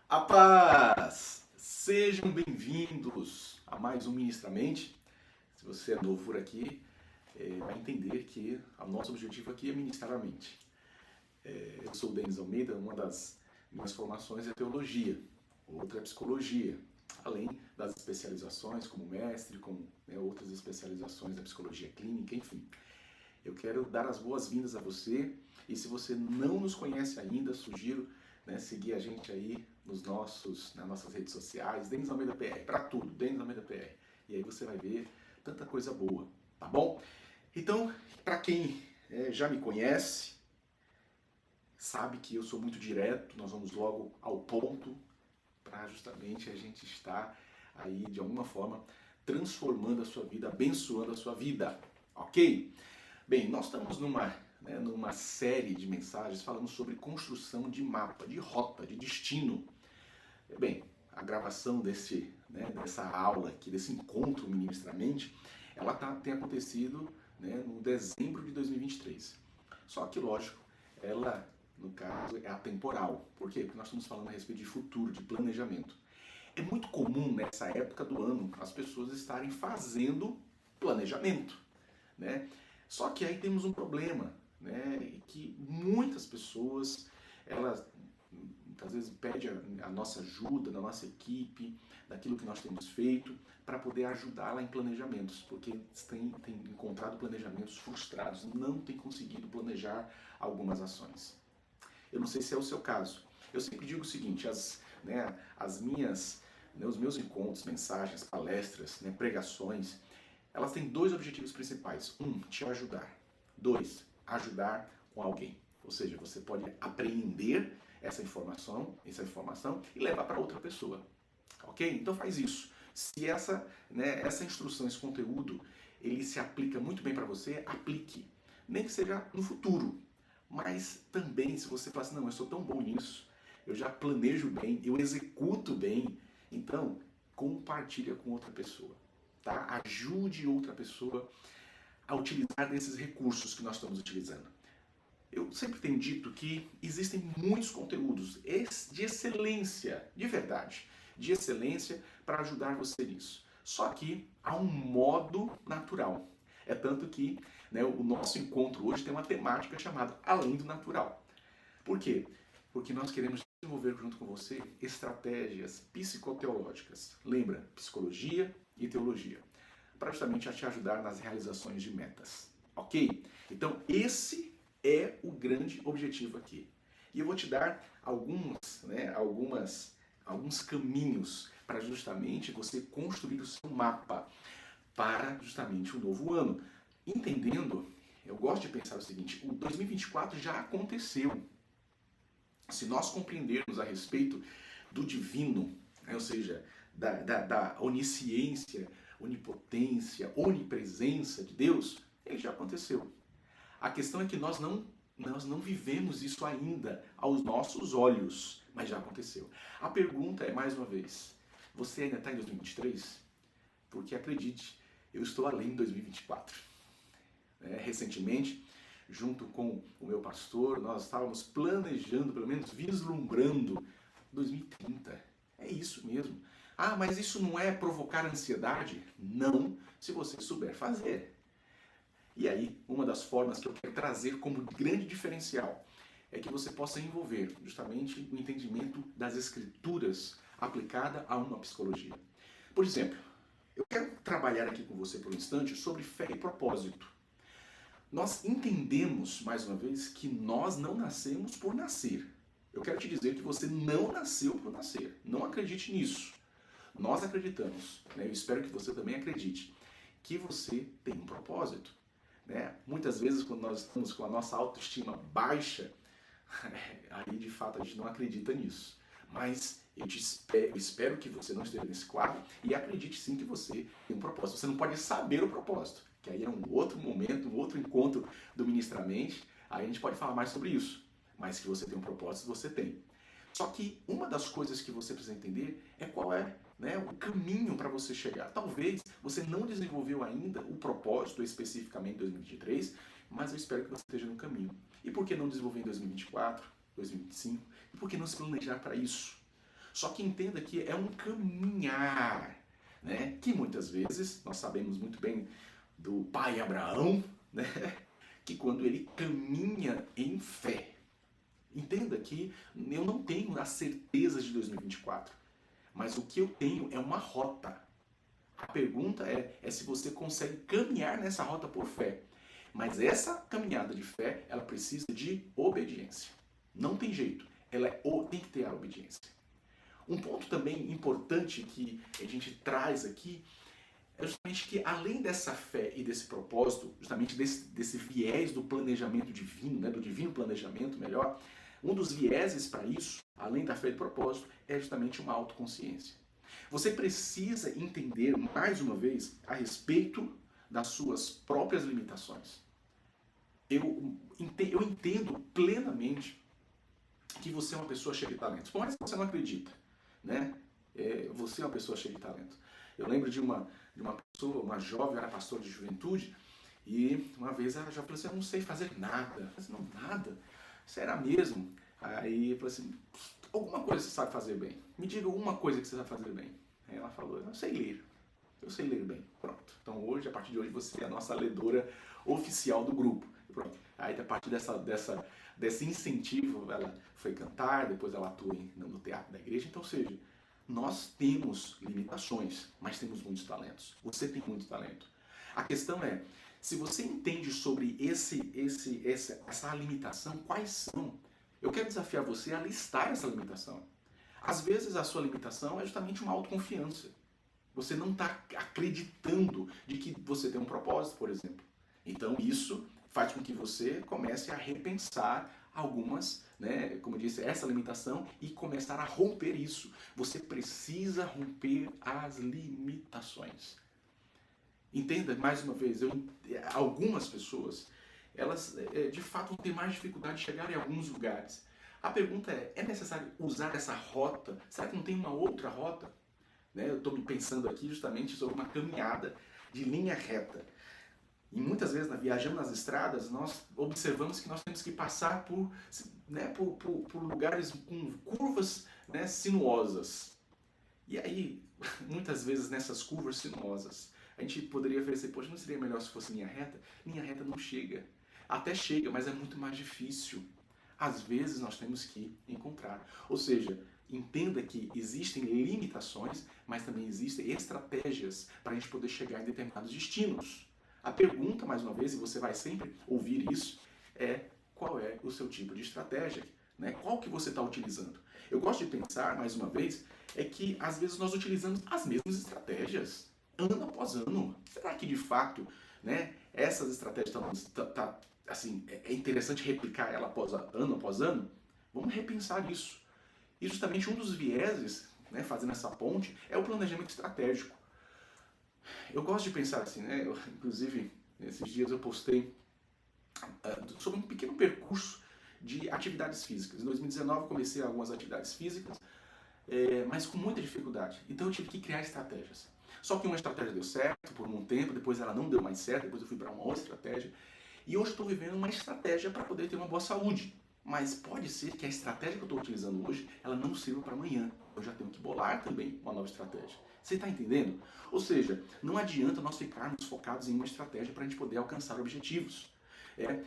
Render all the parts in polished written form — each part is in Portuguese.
A paz! Sejam bem-vindos a mais um Ministramente. Se você é novo por aqui, vai entender que o nosso objetivo aqui é ministrar a mente. Eu sou o Denis Almeida, uma das minhas formações é teologia, outra é psicologia, além das especializações como mestre, como outras especializações da psicologia clínica, enfim. Eu quero dar as boas-vindas a você e se você não nos conhece ainda, sugiro seguir a gente aí nas nossas redes sociais, Denis Almeida PR, para tudo, Denis Almeida PR. E aí você vai ver tanta coisa boa, tá bom? Então, para quem já me conhece, sabe que eu sou muito direto, nós vamos logo ao ponto, para justamente a gente estar aí, de alguma forma, transformando a sua vida, abençoando a sua vida, ok? Bem, nós estamos numa série de mensagens falando sobre construção de mapa, de rota, de destino. Bem, a gravação dessa aula aqui, desse encontro ministramente, ela tem acontecido no dezembro de 2023. Só que, lógico, ela, no caso, é atemporal. Por quê? Porque nós estamos falando a respeito de futuro, de planejamento. É muito comum nessa época do ano as pessoas estarem fazendo planejamento, né? Só que aí temos um problema, que muitas pessoas, elas às vezes pedem a nossa ajuda, da nossa equipe, daquilo que nós temos feito, para poder ajudá-la em planejamentos, porque tem encontrado planejamentos frustrados, não tem conseguido planejar algumas ações. Eu não sei se é o seu caso. Eu sempre digo o seguinte, os meus encontros, mensagens, palestras, pregações, elas têm dois objetivos principais. Um, te ajudar. Dois, ajudar com alguém. Ou seja, você pode apreender essa informação e levar para outra pessoa. Ok? Então faz isso. Se essa instrução, esse conteúdo, ele se aplica muito bem para você, aplique. Nem que seja no futuro. Mas também, se você fala assim, não, eu sou tão bom nisso, eu já planejo bem, eu executo bem, então compartilha com outra pessoa. Tá? Ajude outra pessoa a utilizar desses recursos que nós estamos utilizando. Eu sempre tenho dito que existem muitos conteúdos de excelência, de verdade, de excelência para ajudar você nisso. Só que há um modo natural. É tanto que o nosso encontro hoje tem uma temática chamada Além do Natural. Por quê? Porque nós queremos desenvolver junto com você estratégias psicoteológicas. Lembra? Psicologia e teologia. Para justamente te ajudar nas realizações de metas. Ok? Então, esse é o grande objetivo aqui. E eu vou te dar alguns caminhos para justamente você construir o seu mapa para justamente o novo ano. Entendendo, eu gosto de pensar o seguinte, o 2024 já aconteceu. Se nós compreendermos a respeito do divino, ou seja, da onisciência, onipotência, onipresença de Deus, ele já aconteceu. A questão é que nós não vivemos isso ainda aos nossos olhos, mas já aconteceu. A pergunta é, mais uma vez, você ainda está em 2023? Porque acredite, eu estou além de 2024. Recentemente, junto com o meu pastor, nós estávamos planejando, pelo menos vislumbrando 2030. É isso mesmo. Ah, mas isso não é provocar ansiedade? Não, se você souber fazer. E aí, uma das formas que eu quero trazer como grande diferencial é que você possa envolver justamente o entendimento das escrituras aplicada a uma psicologia. Por exemplo, eu quero trabalhar aqui com você por um instante sobre fé e propósito. Nós entendemos, mais uma vez, que nós não nascemos por nascer. Eu quero te dizer que você não nasceu por nascer. Não acredite nisso. Nós acreditamos, eu espero que você também acredite, que você tem um propósito. Muitas vezes, quando nós estamos com a nossa autoestima baixa, aí de fato a gente não acredita nisso. Mas eu espero que você não esteja nesse quadro e acredite sim que você tem um propósito. Você não pode saber o propósito, que aí é um outro momento, um outro encontro do Ministramente, aí a gente pode falar mais sobre isso. Mas que você tem um propósito, você tem. Só que uma das coisas que você precisa entender é qual é o caminho para você chegar. Talvez você não desenvolveu ainda o propósito especificamente em 2023, mas eu espero que você esteja no caminho. E por que não desenvolver em 2024, 2025? E por que não se planejar para isso? Só que entenda que é um caminhar, né? Que muitas vezes, nós sabemos muito bem do pai Abraão, né? Que quando ele caminha em fé, entenda que eu não tenho a certeza de 2024, mas o que eu tenho é uma rota. A pergunta é se você consegue caminhar nessa rota por fé. Mas essa caminhada de fé, ela precisa de obediência. Não tem jeito. Tem que ter a obediência. Um ponto também importante que a gente traz aqui é justamente que além dessa fé e desse propósito, justamente desse viés do planejamento divino, né, do divino planejamento, melhor, um dos vieses para isso, além da fé e do propósito, é justamente uma autoconsciência. Você precisa entender, mais uma vez, a respeito das suas próprias limitações. Eu entendo plenamente que você é uma pessoa cheia de talentos. Por mais que você não acredita, né? Você é uma pessoa cheia de talento. Eu lembro de uma pessoa, uma jovem, era pastora de juventude, e uma vez ela já falou assim, eu não sei fazer nada. Eu falei assim, não, nada? Será mesmo? Aí eu falei assim, alguma coisa você sabe fazer bem. Me diga alguma coisa que você sabe fazer bem. Aí ela falou, eu sei ler. Eu sei ler bem. Pronto. Então hoje, a partir de hoje, você é a nossa ledora oficial do grupo. Pronto. Aí a partir desse incentivo, ela foi cantar, depois ela atua no teatro da igreja. Então, ou seja, nós temos limitações, mas temos muitos talentos. Você tem muito talento. A questão é, se você entende sobre essa limitação, quais são? Eu quero desafiar você a listar essa limitação. Às vezes a sua limitação é justamente uma autoconfiança. Você não está acreditando de que você tem um propósito, por exemplo. Então isso faz com que você comece a repensar algumas, né, como eu disse, essa limitação e começar a romper isso. Você precisa romper as limitações. Entenda, mais uma vez, algumas pessoas, elas de fato vão ter mais dificuldade de chegar em alguns lugares. A pergunta é necessário usar essa rota? Será que não tem uma outra rota? Né? Eu estou pensando aqui justamente sobre uma caminhada de linha reta. E muitas vezes, viajando nas estradas, nós observamos que nós temos que passar por lugares com curvas, né, sinuosas. E aí, muitas vezes nessas curvas sinuosas, a gente poderia oferecer, poxa, não seria melhor se fosse linha reta? Linha reta não chega. Até chega, mas é muito mais difícil. Às vezes nós temos que encontrar. Ou seja, entenda que existem limitações, mas também existem estratégias para a gente poder chegar em determinados destinos. A pergunta, mais uma vez, e você vai sempre ouvir isso, é qual é o seu tipo de estratégia, né? Qual que você está utilizando? Eu gosto de pensar, mais uma vez, é que às vezes nós utilizamos as mesmas estratégias, ano após ano. Será que de fato, né, essas estratégias assim, é interessante replicar ela ano após ano? Vamos repensar isso. E justamente um dos vieses, né, fazendo essa ponte, é o planejamento estratégico. Eu gosto de pensar assim, né? Inclusive, esses dias eu postei sobre um pequeno percurso de atividades físicas. Em 2019 eu comecei algumas atividades físicas, mas com muita dificuldade. Então eu tive que criar estratégias. Só que uma estratégia deu certo por um tempo, depois ela não deu mais certo, depois eu fui para uma outra estratégia. E hoje eu estou vivendo uma estratégia para poder ter uma boa saúde. Mas pode ser que a estratégia que eu estou utilizando hoje, ela não sirva para amanhã. Eu já tenho que bolar também uma nova estratégia. Você está entendendo? Ou seja, não adianta nós ficarmos focados em uma estratégia para a gente poder alcançar objetivos.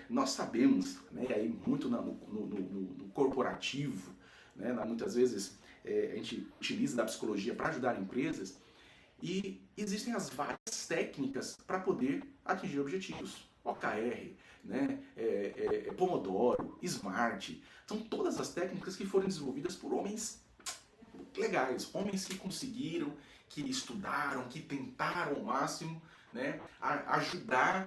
Nós sabemos, né, aí muito no corporativo, né, muitas vezes a gente utiliza da psicologia para ajudar empresas, e existem as várias técnicas para poder atingir objetivos. OKR, né, Pomodoro, Smart, são todas as técnicas que foram desenvolvidas por homens legais, homens que conseguiram, que estudaram, que tentaram ao máximo, né, ajudar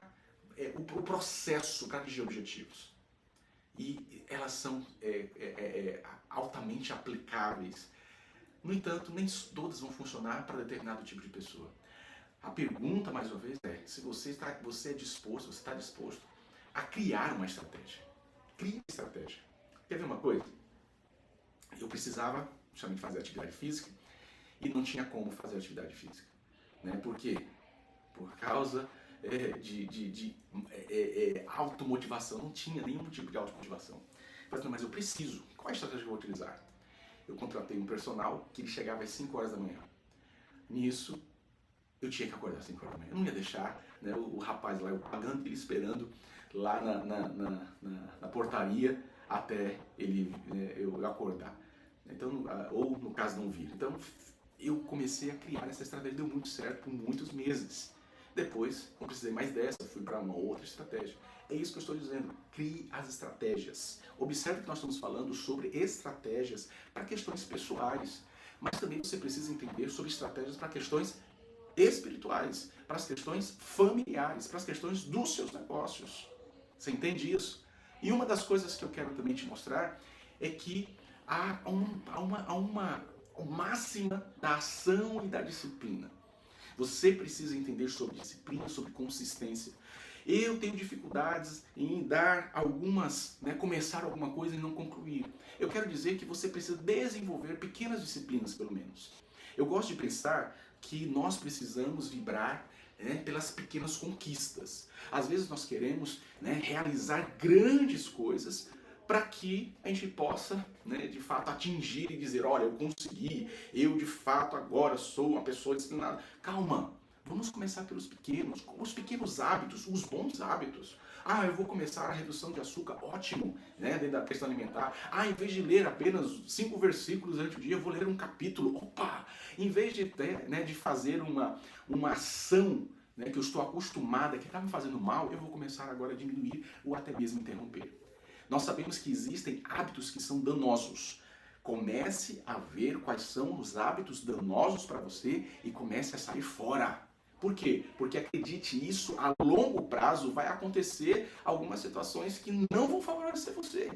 o processo para atingir objetivos. E elas são altamente aplicáveis. No entanto, nem todas vão funcionar para determinado tipo de pessoa. A pergunta, mais uma vez, é se você está disposto a criar uma estratégia. Crie uma estratégia. Quer ver uma coisa? Eu precisava justamente fazer atividade física e não tinha como fazer atividade física. Né? Por quê? Por causa de automotivação. Não tinha nenhum tipo de automotivação. Mas eu preciso. Qual é a estratégia que eu vou utilizar? eu contratei um personal que ele chegava às 5 horas da manhã. Nisso, eu tinha que acordar às 5 horas da manhã. Eu não ia deixar, né, o rapaz lá, eu pagando ele, esperando lá na portaria até eu acordar. Então, ou no caso não vir. Então, eu comecei a criar essa estratégia, deu muito certo por muitos meses. Depois, não precisei mais dessa, fui para uma outra estratégia. É isso que eu estou dizendo, crie as estratégias. Observe que nós estamos falando sobre estratégias para questões pessoais, mas também você precisa entender sobre estratégias para questões espirituais, para as questões familiares, para as questões dos seus negócios. Você entende isso? E uma das coisas que eu quero também te mostrar é que há uma máxima da ação e da disciplina. Você precisa entender sobre disciplina, sobre consistência. Eu tenho dificuldades em dar algumas, começar alguma coisa e não concluir. Eu quero dizer que você precisa desenvolver pequenas disciplinas, pelo menos. Eu gosto de pensar que nós precisamos vibrar pelas pequenas conquistas. Às vezes nós queremos realizar grandes coisas para que a gente possa, de fato, atingir e dizer, olha, eu consegui, eu de fato agora sou uma pessoa disciplinada. Calma, vamos começar pelos pequenos, os pequenos hábitos, os bons hábitos. Ah, eu vou começar a redução de açúcar, ótimo, dentro da questão alimentar. Ah, em vez de ler apenas 5 versículos durante o dia, eu vou ler um capítulo. Opa! Em vez de fazer uma ação que eu estou acostumada, que está me fazendo mal, eu vou começar agora a diminuir ou até mesmo interromper. Nós sabemos que existem hábitos que são danosos. Comece a ver quais são os hábitos danosos para você e comece a sair fora. Por quê? Porque acredite, isso a longo prazo vai acontecer algumas situações que não vão favorecer você.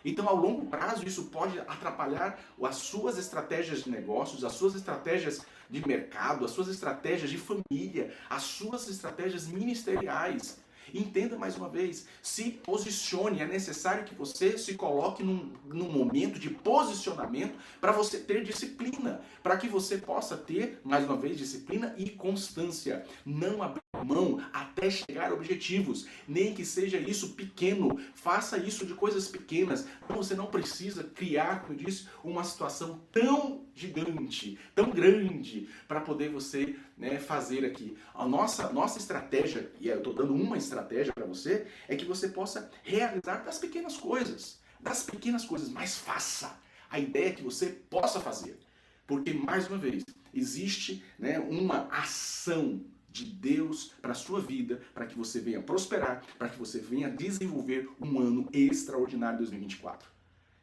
Então, ao longo prazo, isso pode atrapalhar as suas estratégias de negócios, as suas estratégias de mercado, as suas estratégias de família, as suas estratégias ministeriais. Entenda mais uma vez, se posicione, é necessário que você se coloque num momento de posicionamento para você ter disciplina, para que você possa ter, mais uma vez, disciplina e constância. Não abrir mão até chegar a objetivos, nem que seja isso pequeno, faça isso de coisas pequenas. Você não precisa criar, como eu disse, uma situação tão gigante, tão grande, para poder você fazer aqui. A nossa estratégia, e eu estou dando uma estratégia para você, é que você possa realizar das pequenas coisas, mas faça. A ideia é que você possa fazer, porque, mais uma vez, existe uma ação de Deus para a sua vida, para que você venha prosperar, para que você venha desenvolver um ano extraordinário de 2024.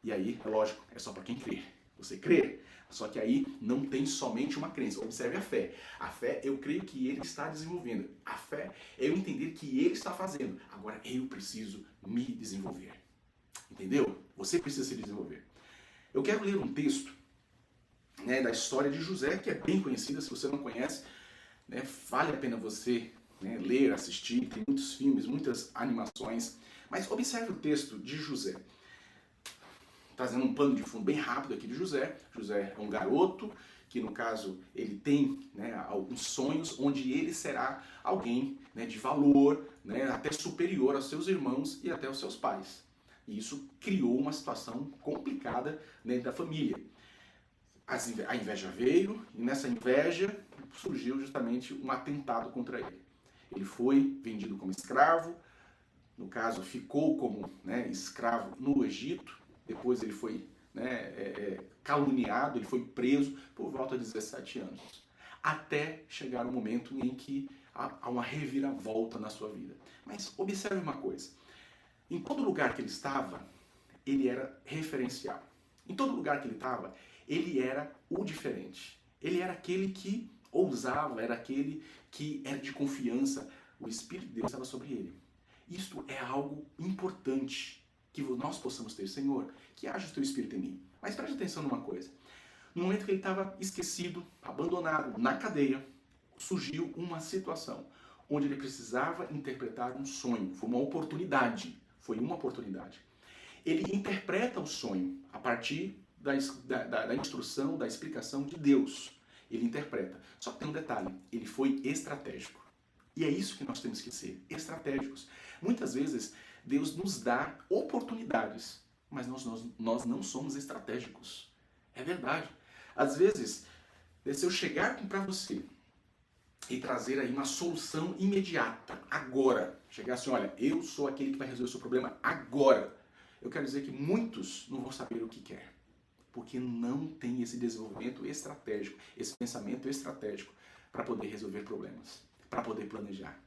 E aí, é lógico, é só para quem crê. Você crê? Só que aí não tem somente uma crença. Observe a fé. A fé, eu creio que ele está desenvolvendo. A fé é eu entender que ele está fazendo. Agora eu preciso me desenvolver. Entendeu? Você precisa se desenvolver. Eu quero ler um texto da história de José, que é bem conhecida. Se você não conhece, vale a pena você ler, assistir. Tem muitos filmes, muitas animações. Mas observe o texto de José. Trazendo um pano de fundo bem rápido aqui de José. José é um garoto que, no caso, ele tem alguns sonhos onde ele será alguém de valor, até superior aos seus irmãos e até aos seus pais. E isso criou uma situação complicada dentro da família. A inveja veio e nessa inveja surgiu justamente um atentado contra ele. Ele foi vendido como escravo, no caso ficou como escravo no Egito. Depois ele foi caluniado, ele foi preso por volta de 17 anos. Até chegar o momento em que há uma reviravolta na sua vida. Mas observe uma coisa. Em todo lugar que ele estava, ele era referencial. Em todo lugar que ele estava, ele era o diferente. Ele era aquele que ousava, era aquele que era de confiança. O Espírito de Deus estava sobre ele. Isto é algo importante que nós possamos ter. Senhor, que haja o teu Espírito em mim. Mas preste atenção numa coisa. No momento que ele estava esquecido, abandonado, na cadeia, surgiu uma situação onde ele precisava interpretar um sonho. Foi uma oportunidade. Ele interpreta o sonho a partir da instrução, da explicação de Deus. Ele interpreta. Só que tem um detalhe. Ele foi estratégico. E é isso que nós temos que ser, estratégicos. Muitas vezes, Deus nos dá oportunidades, mas nós não somos estratégicos. É verdade. Às vezes, se eu chegar para você e trazer aí uma solução imediata, agora, chegar assim, olha, eu sou aquele que vai resolver o seu problema agora. Eu quero dizer que muitos não vão saber o que quer, porque não tem esse desenvolvimento estratégico, esse pensamento estratégico para poder resolver problemas, para poder planejar.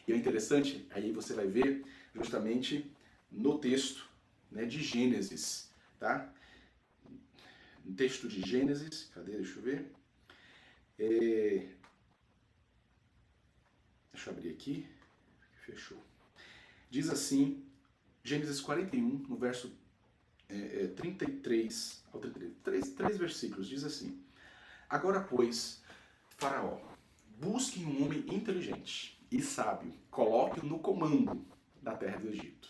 E é interessante, aí você vai ver justamente no texto, né, de Gênesis, tá? No texto de Gênesis, cadê? Deixa eu ver. Deixa eu abrir aqui. Fechou. Diz assim, Gênesis 41, no verso 33 ao 33, três versículos, diz assim: Agora, pois, Faraó, busque um homem inteligente e sábio, coloque-o no comando da terra do Egito.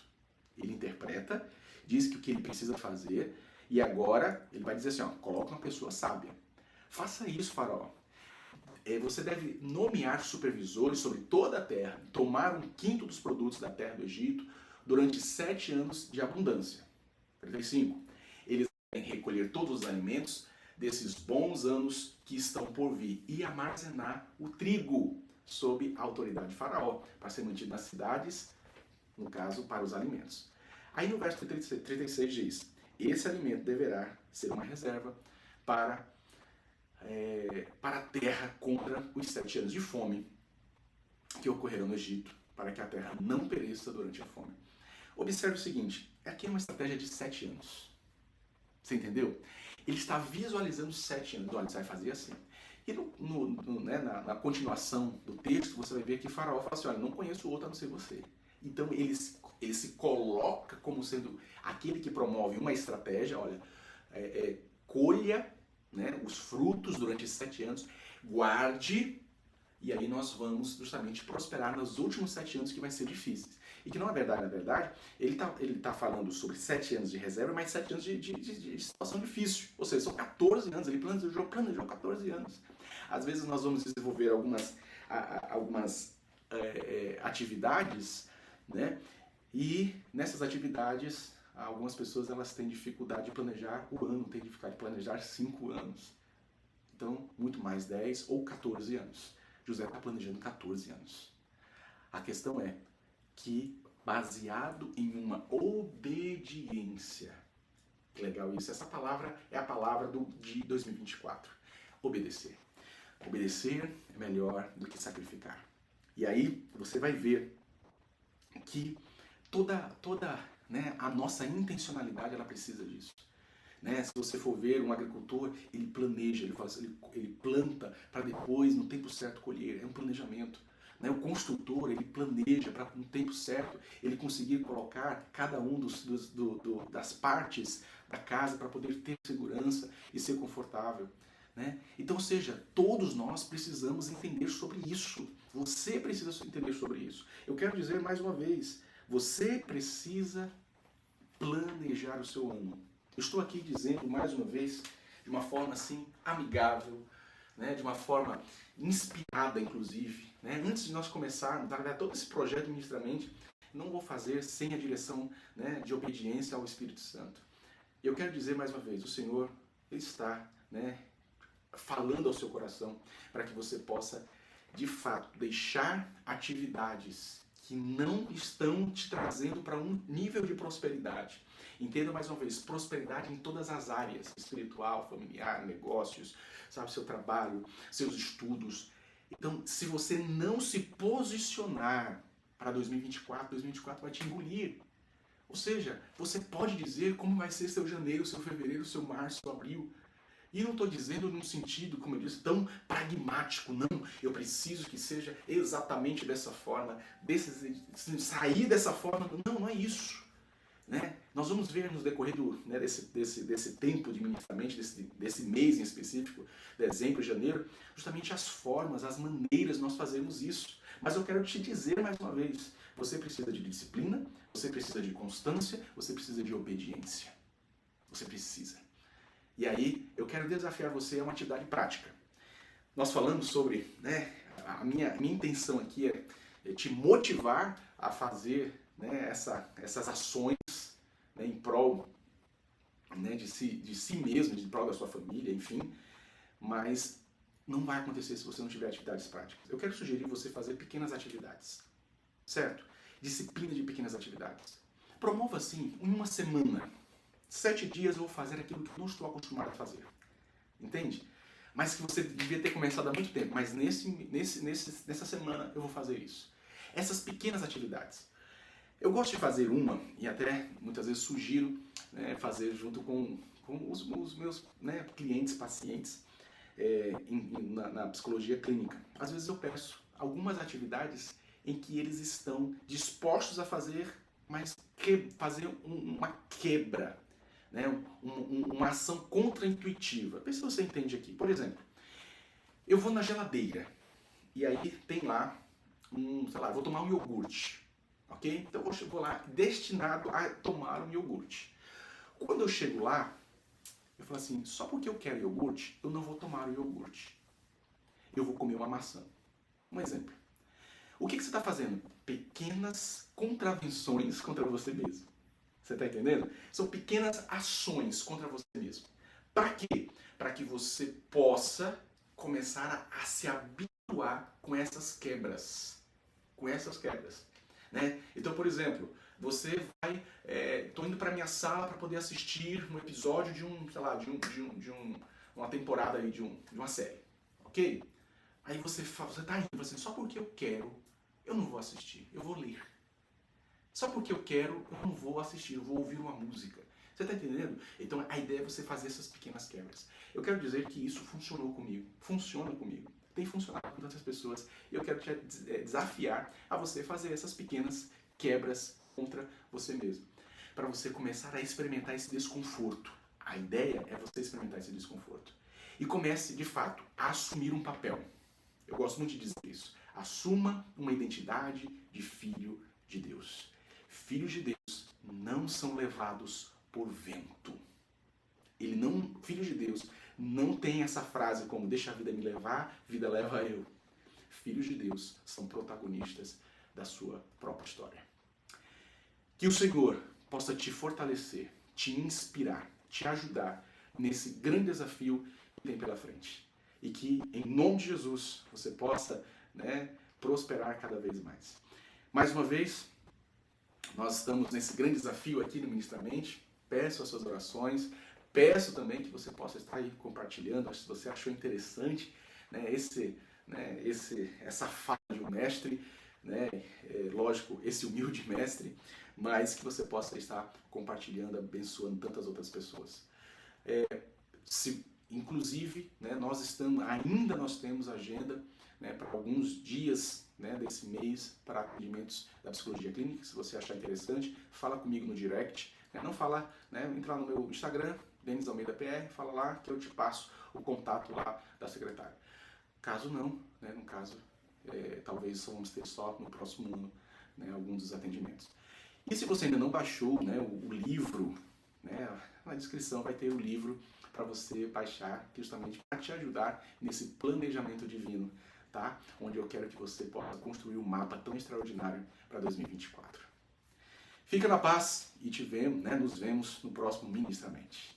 Ele interpreta, diz que o que ele precisa fazer, e agora ele vai dizer assim, ó, coloque uma pessoa sábia. Faça isso, Faraó. Você deve nomear supervisores sobre toda a terra, tomar 1/5 dos produtos da terra do Egito durante 7 anos de abundância. 35. Eles devem recolher todos os alimentos desses bons anos que estão por vir e armazenar o trigo sob a autoridade de Faraó, para ser mantido nas cidades, no caso, para os alimentos. Aí no verso 36 diz, esse alimento deverá ser uma reserva para a terra contra os 7 anos de fome que ocorrerão no Egito, para que a terra não pereça durante a fome. Observe o seguinte, aqui é uma estratégia de 7 anos. Você entendeu? Ele está visualizando 7 anos. Olha, você vai fazer assim. E na continuação do texto, você vai ver que Faraó fala assim, olha, não conheço outro a não ser você. Então ele se coloca como sendo aquele que promove uma estratégia, olha, colha, né, os frutos durante 7 anos, guarde, e aí nós vamos justamente prosperar nos últimos 7 anos que vai ser difíceis. E que não é verdade, na verdade, ele tá falando sobre 7 anos de reserva, mas 7 anos de situação difícil. Ou seja, são 14 anos, ele planejou 14 anos. Às vezes nós vamos desenvolver algumas atividades, né? E nessas atividades, algumas pessoas elas têm dificuldade de planejar o ano, têm dificuldade de planejar 5 anos. Então, muito mais 10 ou 14 anos. José está planejando 14 anos. A questão é que, baseado em uma obediência, que legal isso, essa palavra é a palavra de 2024, obedecer. Obedecer é melhor do que sacrificar. E aí você vai ver que toda né, a nossa intencionalidade ela precisa disso. Né? Se você for ver um agricultor, ele planeja, ele planta para depois, no tempo certo, colher. É um planejamento. Né? O construtor, ele planeja para no tempo certo ele conseguir colocar cada um das partes da casa para poder ter segurança e ser confortável. Né? Então, ou seja, todos nós precisamos entender sobre isso. Você precisa entender sobre isso. Eu quero dizer mais uma vez, você precisa planejar o seu ano. Eu estou aqui dizendo mais uma vez, de uma forma assim amigável, né? De uma forma inspirada, inclusive. Né? Antes de nós começarmos a trabalhar todo esse projeto ministramente, não vou fazer sem a direção, né, de obediência ao Espírito Santo. Eu quero dizer mais uma vez, o Senhor está, né, falando ao seu coração para que você possa, de fato, deixar atividades que não estão te trazendo para um nível de prosperidade. Entenda mais uma vez, prosperidade em todas as áreas, espiritual, familiar, negócios, sabe, seu trabalho, seus estudos. Então, se você não se posicionar para 2024 vai te engolir. Ou seja, você pode dizer como vai ser seu janeiro, seu fevereiro, seu março, seu abril. E não estou dizendo num sentido, como eu disse, tão pragmático, não. Eu preciso que seja exatamente dessa forma, sair dessa forma. Não, não é isso. Né? Nós vamos ver no decorrer desse tempo de ministramento, desse mês em específico, dezembro, janeiro, justamente as formas, as maneiras de nós fazermos isso. Mas eu quero te dizer mais uma vez, você precisa de disciplina, você precisa de constância, você precisa de obediência. Você precisa. E aí, eu quero desafiar você a uma atividade prática. Nós falamos sobre, né, a minha intenção aqui é te motivar a fazer, né, essas ações, né, em prol né, de si mesmo, de prol da sua família, enfim, mas não vai acontecer se você não tiver atividades práticas. Eu quero sugerir você fazer pequenas atividades, certo? Disciplina de pequenas atividades. Promova assim, em uma semana, 7 dias eu vou fazer aquilo que eu não estou acostumado a fazer, entende? Mas que você devia ter começado há muito tempo, mas nessa semana eu vou fazer isso. Essas pequenas atividades. Eu gosto de fazer uma, e até muitas vezes sugiro, né, fazer junto com os meus, né, clientes, pacientes, na psicologia clínica. Às vezes eu peço algumas atividades em que eles estão dispostos a fazer, mas fazer uma quebra, né, uma ação contraintuitiva. Vê se você entende aqui. Por exemplo, eu vou na geladeira e aí tem lá, sei lá, vou tomar um iogurte. Ok? Então eu vou lá destinado a tomar um iogurte. Quando eu chego lá, eu falo assim, só porque eu quero iogurte, eu não vou tomar o iogurte. Eu vou comer uma maçã. Um exemplo. O que você está fazendo? Pequenas contravenções contra você mesmo. Você está entendendo? São pequenas ações contra você mesmo. Para quê? Para que você possa começar a se habituar com essas quebras. Com essas quebras. Né? Então, por exemplo, você vai, tô indo para minha sala para poder assistir um episódio de uma temporada aí de uma série, ok? Aí você tá indo, assim, só porque eu quero, eu não vou assistir, eu vou ler. Só porque eu quero, eu não vou assistir, eu vou ouvir uma música. Você está entendendo? Então a ideia é você fazer essas pequenas quebras. Eu quero dizer que isso funcionou comigo, funciona comigo. Tem funcionado com tantas pessoas e eu quero te desafiar a você fazer essas pequenas quebras contra você mesmo. Para você começar a experimentar esse desconforto. A ideia é você experimentar esse desconforto. E comece, de fato, a assumir um papel. Eu gosto muito de dizer isso. Assuma uma identidade de filho de Deus. Filhos de Deus não são levados por vento. Filhos de Deus não tem essa frase como deixa a vida me levar, vida leva eu. Filhos de Deus são protagonistas da sua própria história. Que o Senhor possa te fortalecer, te inspirar, te ajudar nesse grande desafio que tem pela frente. E que, em nome de Jesus, você possa, né, prosperar cada vez mais. Mais uma vez, nós estamos nesse grande desafio aqui no Ministramente. Peço as suas orações. Peço também que você possa estar aí compartilhando, se você achou interessante, né, essa fala de um mestre, né, lógico, esse humilde mestre, mas que você possa estar compartilhando, abençoando tantas outras pessoas. Inclusive, né, nós temos agenda, né, para alguns dias, né, desse mês para atendimentos da psicologia clínica. Se você achar interessante, fala comigo no direct. Não fala, né, entra no meu Instagram, Denis Almeida PR, fala lá que eu te passo o contato lá da secretária. Caso não, né, no caso, talvez vamos ter só no próximo ano, né, alguns dos atendimentos. E se você ainda não baixou, né, o livro, né, na descrição vai ter o livro para você baixar, justamente para te ajudar nesse planejamento divino, tá? Onde eu quero que você possa construir um mapa tão extraordinário para 2024. Fica na paz e nos vemos no próximo Ministramente.